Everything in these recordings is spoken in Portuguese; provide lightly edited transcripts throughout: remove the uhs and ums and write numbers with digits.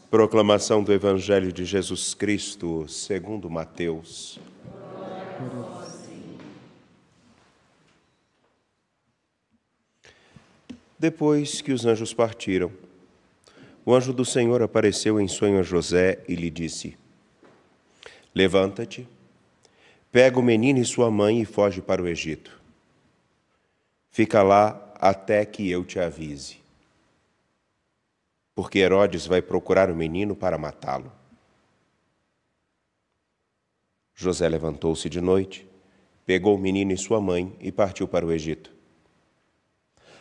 Proclamação do Evangelho de Jesus Cristo, segundo Mateus. Depois que os anjos partiram, o anjo do Senhor apareceu em sonho a José e lhe disse: Levanta-te, pega o menino e sua mãe e foge para o Egito. Fica lá até que eu te avise, porque Herodes vai procurar o menino para matá-lo. José levantou-se de noite, pegou o menino e sua mãe e partiu para o Egito.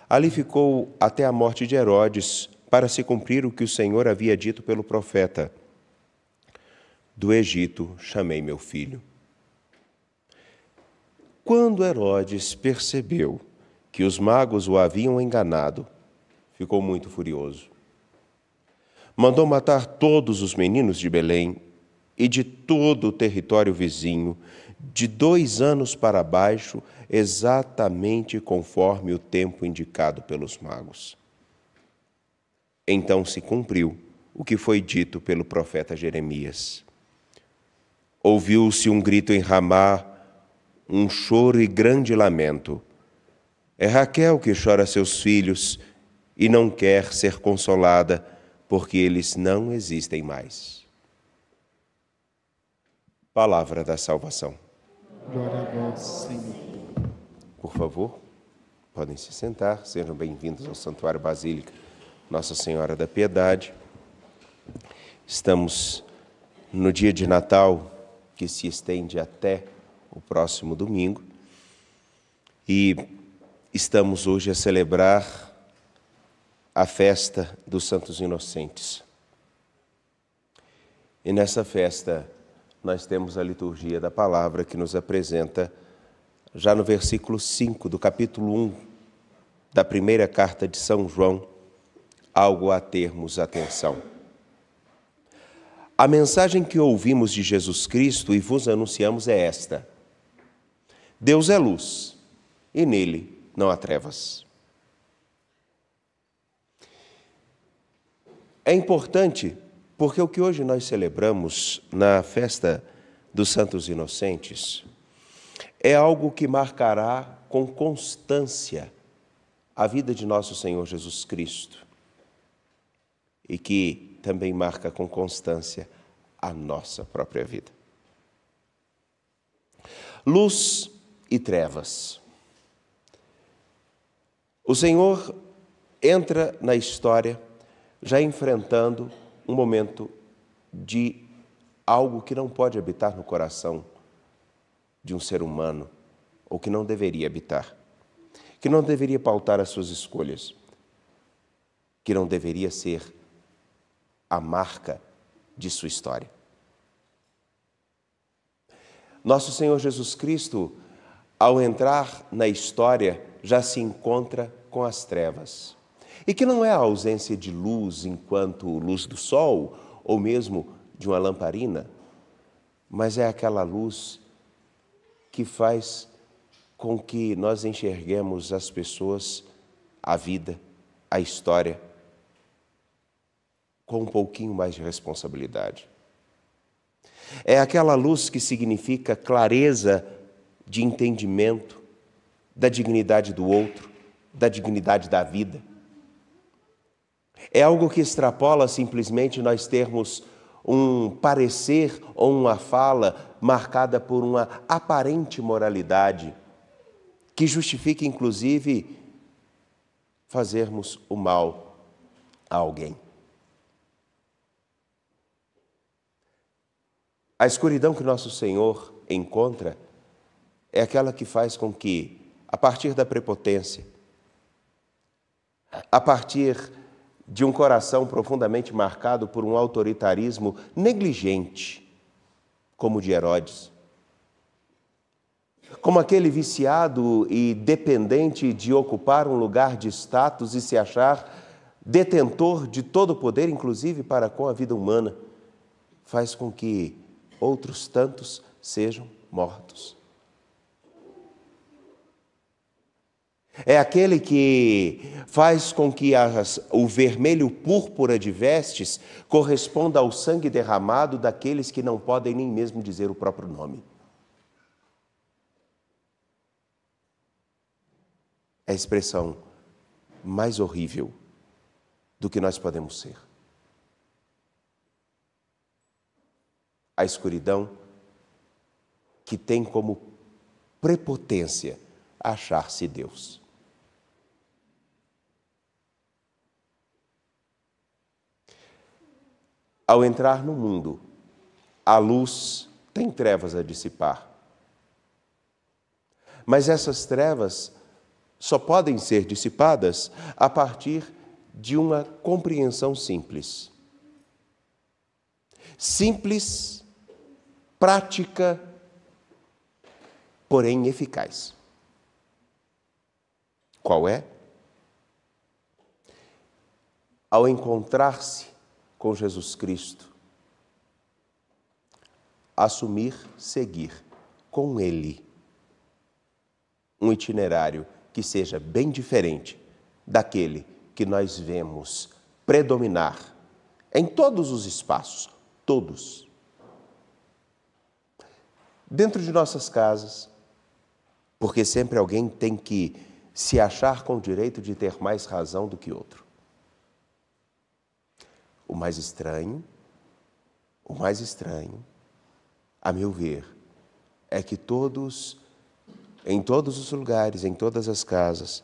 Ali ficou até a morte de Herodes, para se cumprir o que o Senhor havia dito pelo profeta: Do Egito chamei meu filho. Quando Herodes percebeu que os magos o haviam enganado, ficou muito furioso. Mandou matar todos os meninos de Belém e de todo o território vizinho, de 2 anos para baixo, exatamente conforme o tempo indicado pelos magos. Então se cumpriu o que foi dito pelo profeta Jeremias. Ouviu-se um grito em Ramá, um choro e grande lamento. É Raquel que chora seus filhos e não quer ser consolada, porque eles não existem mais. Palavra da salvação. Glória a vós, Senhor. Por favor, podem se sentar. Sejam bem-vindos ao Santuário Basílica Nossa Senhora da Piedade. Estamos no dia de Natal, que se estende até o próximo domingo. E estamos hoje a celebrar a festa dos Santos Inocentes. E nessa festa nós temos a liturgia da palavra que nos apresenta, já no versículo 5 do capítulo 1 da primeira carta de São João, algo a termos atenção. A mensagem que ouvimos de Jesus Cristo e vos anunciamos é esta: Deus é luz e nele não há trevas. É importante porque o que hoje nós celebramos na festa dos Santos Inocentes é algo que marcará com constância a vida de nosso Senhor Jesus Cristo e que também marca com constância a nossa própria vida. Luz e trevas. O Senhor entra na história já enfrentando um momento de algo que não pode habitar no coração de um ser humano, ou que não deveria habitar, que não deveria pautar as suas escolhas, que não deveria ser a marca de sua história. Nosso Senhor Jesus Cristo, ao entrar na história, já se encontra com as trevas. E que não é a ausência de luz enquanto luz do sol, ou mesmo de uma lamparina, mas é aquela luz que faz com que nós enxerguemos as pessoas, a vida, a história, com um pouquinho mais de responsabilidade. É aquela luz que significa clareza de entendimento da dignidade do outro, da dignidade da vida. É algo que extrapola simplesmente nós termos um parecer ou uma fala marcada por uma aparente moralidade que justifica, inclusive, fazermos o mal a alguém. A escuridão que nosso Senhor encontra é aquela que faz com que, a partir da prepotência, a partir de um coração profundamente marcado por um autoritarismo negligente, como o de Herodes, como aquele viciado e dependente de ocupar um lugar de status e se achar detentor de todo o poder, inclusive para com a vida humana, faz com que outros tantos sejam mortos. É aquele que faz com que o vermelho púrpura de vestes corresponda ao sangue derramado daqueles que não podem nem mesmo dizer o próprio nome. É a expressão mais horrível do que nós podemos ser. A escuridão que tem como prepotência achar-se Deus. Ao entrar no mundo, a luz tem trevas a dissipar. Mas essas trevas só podem ser dissipadas a partir de uma compreensão simples. Simples, prática, porém eficaz. Qual é? Ao encontrar-se com Jesus Cristo, assumir, seguir com Ele um itinerário que seja bem diferente daquele que nós vemos predominar em todos os espaços, todos. Dentro de nossas casas, porque sempre alguém tem que se achar com o direito de ter mais razão do que outro. O mais estranho, a meu ver, é que todos, em todos os lugares, em todas as casas,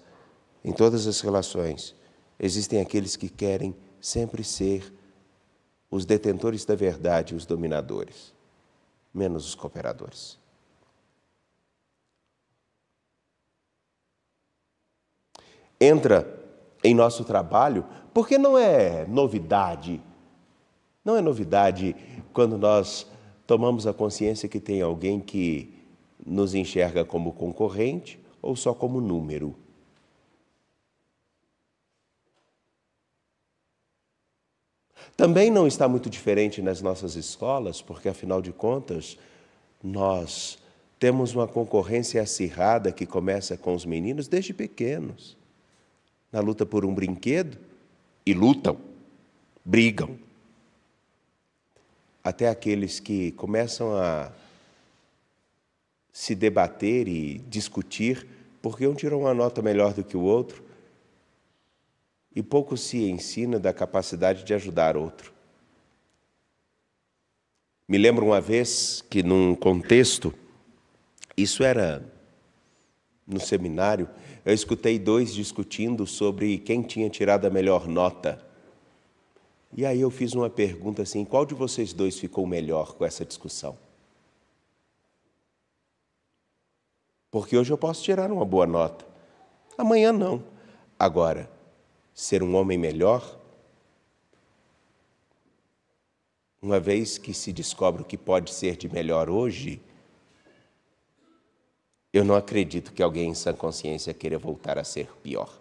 em todas as relações, existem aqueles que querem sempre ser os detentores da verdade e os dominadores, menos os cooperadores. Entra em nosso trabalho, porque não é novidade quando nós tomamos a consciência que tem alguém que nos enxerga como concorrente ou só como número. Também não está muito diferente nas nossas escolas, porque, afinal de contas, nós temos uma concorrência acirrada que começa com os meninos desde pequenos, na luta por um brinquedo, e lutam, brigam. Até aqueles que começam a se debater e discutir porque um tirou uma nota melhor do que o outro e pouco se ensina da capacidade de ajudar outro. Me lembro uma vez que num contexto, isso era no seminário, eu escutei dois discutindo sobre quem tinha tirado a melhor nota. E aí eu fiz uma pergunta assim, qual de vocês dois ficou melhor com essa discussão? Porque hoje eu posso tirar uma boa nota, amanhã não. Agora, ser um homem melhor, uma vez que se descobre o que pode ser de melhor hoje, eu não acredito que alguém em sã consciência queira voltar a ser pior.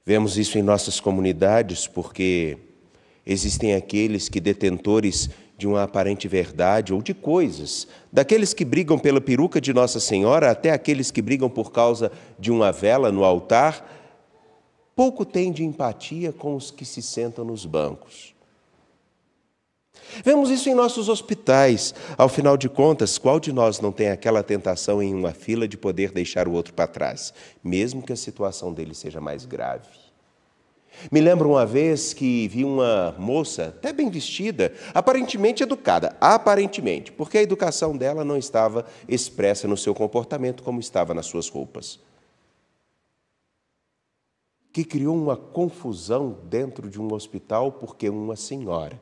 Vemos isso em nossas comunidades porque existem aqueles que detentores de uma aparente verdade ou de coisas, daqueles que brigam pela peruca de Nossa Senhora até aqueles que brigam por causa de uma vela no altar, pouco têm de empatia com os que se sentam nos bancos. Vemos isso em nossos hospitais. Ao final de contas, qual de nós não tem aquela tentação em uma fila de poder deixar o outro para trás, mesmo que a situação dele seja mais grave? Me lembro uma vez que vi uma moça, até bem vestida, aparentemente educada, porque a educação dela não estava expressa no seu comportamento como estava nas suas roupas, que criou uma confusão dentro de um hospital porque uma senhora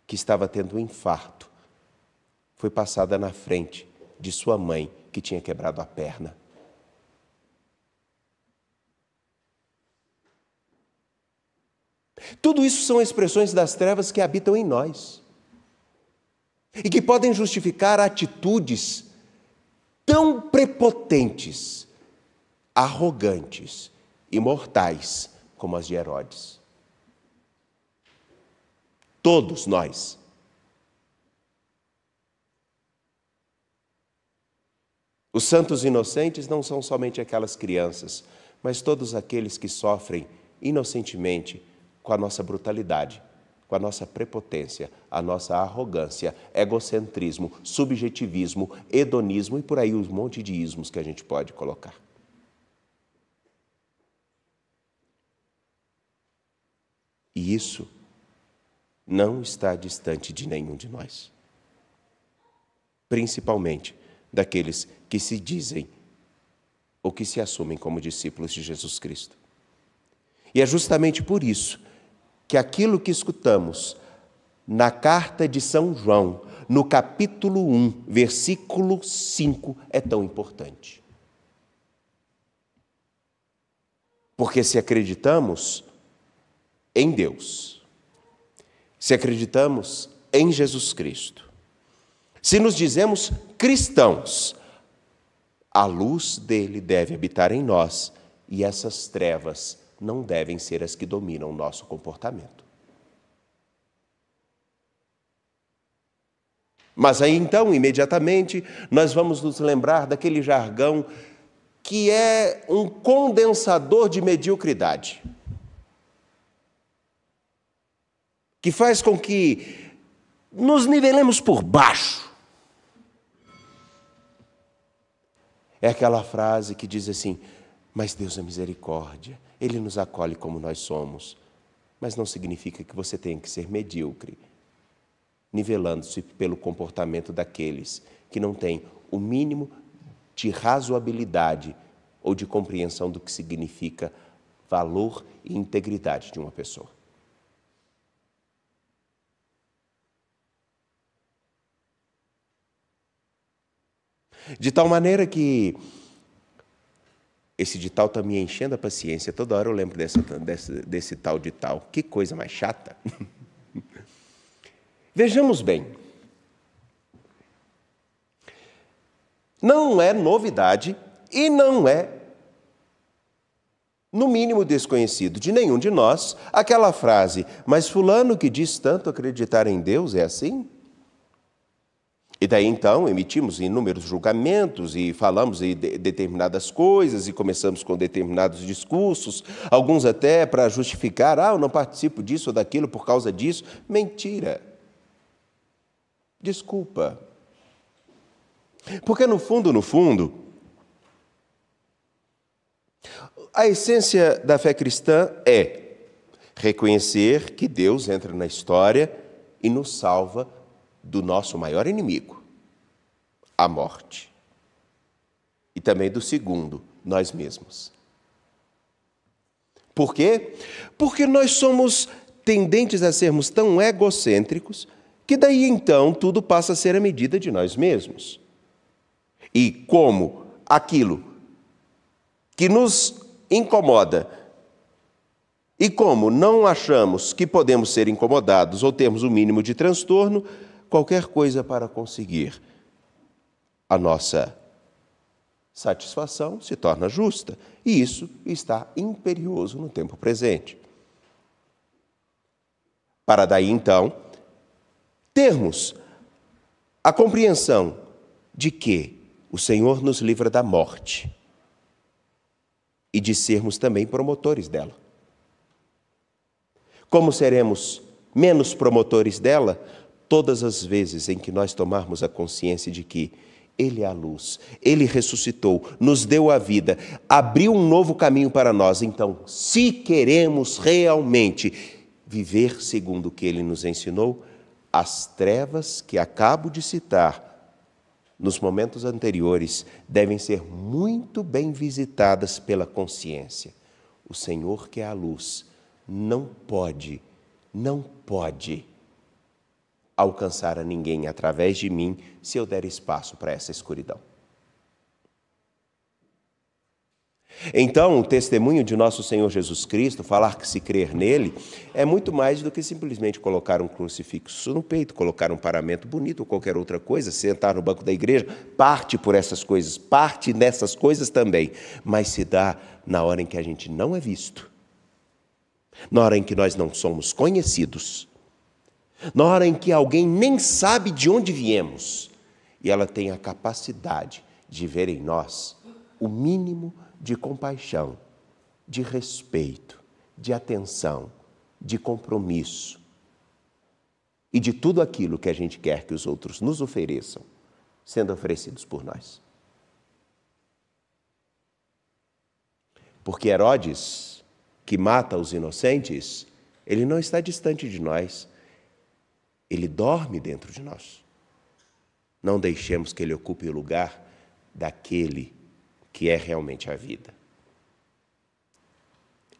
que estava tendo um infarto foi passada na frente de sua mãe que tinha quebrado a perna. Tudo isso são expressões das trevas que habitam em nós e que podem justificar atitudes tão prepotentes, arrogantes e mortais como as de Herodes. Todos nós. Os santos inocentes não são somente aquelas crianças, mas todos aqueles que sofrem inocentemente com a nossa brutalidade, com a nossa prepotência, a nossa arrogância, egocentrismo, subjetivismo, hedonismo e por aí um monte de ismos que a gente pode colocar. E isso não está distante de nenhum de nós. Principalmente daqueles que se dizem ou que se assumem como discípulos de Jesus Cristo. E é justamente por isso que aquilo que escutamos na carta de São João, no capítulo 1, versículo 5, é tão importante. Porque se acreditamos em Deus, se acreditamos em Jesus Cristo, se nos dizemos cristãos, a luz dele deve habitar em nós e essas trevas não devem ser as que dominam o nosso comportamento. Mas aí então, imediatamente, nós vamos nos lembrar daquele jargão que é um condensador de mediocridade, que faz com que nos nivelemos por baixo. É aquela frase que diz assim: mas Deus é misericórdia, Ele nos acolhe como nós somos. Mas não significa que você tenha que ser medíocre, nivelando-se pelo comportamento daqueles que não têm o mínimo de razoabilidade ou de compreensão do que significa valor e integridade de uma pessoa. De tal maneira que esse de tal está me enchendo a paciência. Toda hora eu lembro desse tal de tal. Que coisa mais chata. Vejamos bem. Não é novidade e não é, no mínimo, desconhecido de nenhum de nós aquela frase: mas fulano que diz tanto acreditar em Deus é assim? E daí, então, emitimos inúmeros julgamentos e falamos de determinadas coisas e começamos com determinados discursos, alguns até para justificar: eu não participo disso ou daquilo por causa disso. Mentira. Desculpa. Porque, no fundo, a essência da fé cristã é reconhecer que Deus entra na história e nos salva do nosso maior inimigo, a morte. E também do segundo, nós mesmos. Por quê? Porque nós somos tendentes a sermos tão egocêntricos que daí então tudo passa a ser a medida de nós mesmos. E como aquilo que nos incomoda e como não achamos que podemos ser incomodados ou termos o mínimo de transtorno, qualquer coisa para conseguir a nossa satisfação se torna justa. E isso está imperioso no tempo presente. Para daí, então, termos a compreensão de que o Senhor nos livra da morte e de sermos também promotores dela. Como seremos menos promotores dela? Todas as vezes em que nós tomarmos a consciência de que Ele é a luz, Ele ressuscitou, nos deu a vida, abriu um novo caminho para nós. Então, se queremos realmente viver segundo o que Ele nos ensinou, as trevas que acabo de citar nos momentos anteriores devem ser muito bem visitadas pela consciência. O Senhor, que é a luz, não pode alcançar a ninguém através de mim se eu der espaço para essa escuridão. Então, o testemunho de nosso Senhor Jesus Cristo, falar que se crer nele, é muito mais do que simplesmente colocar um crucifixo no peito, colocar um paramento bonito ou qualquer outra coisa, sentar no banco da igreja, parte por essas coisas, parte nessas coisas também, mas se dá na hora em que a gente não é visto, na hora em que nós não somos conhecidos, na hora em que alguém nem sabe de onde viemos, e ela tem a capacidade de ver em nós o mínimo de compaixão, de respeito, de atenção, de compromisso e de tudo aquilo que a gente quer que os outros nos ofereçam, sendo oferecidos por nós. Porque Herodes, que mata os inocentes, ele não está distante de nós, ele dorme dentro de nós. Não deixemos que ele ocupe o lugar daquele que é realmente a vida.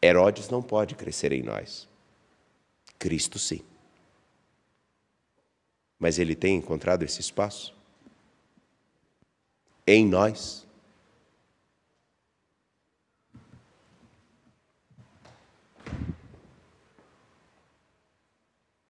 Herodes não pode crescer em nós. Cristo sim. Mas ele tem encontrado esse espaço em nós.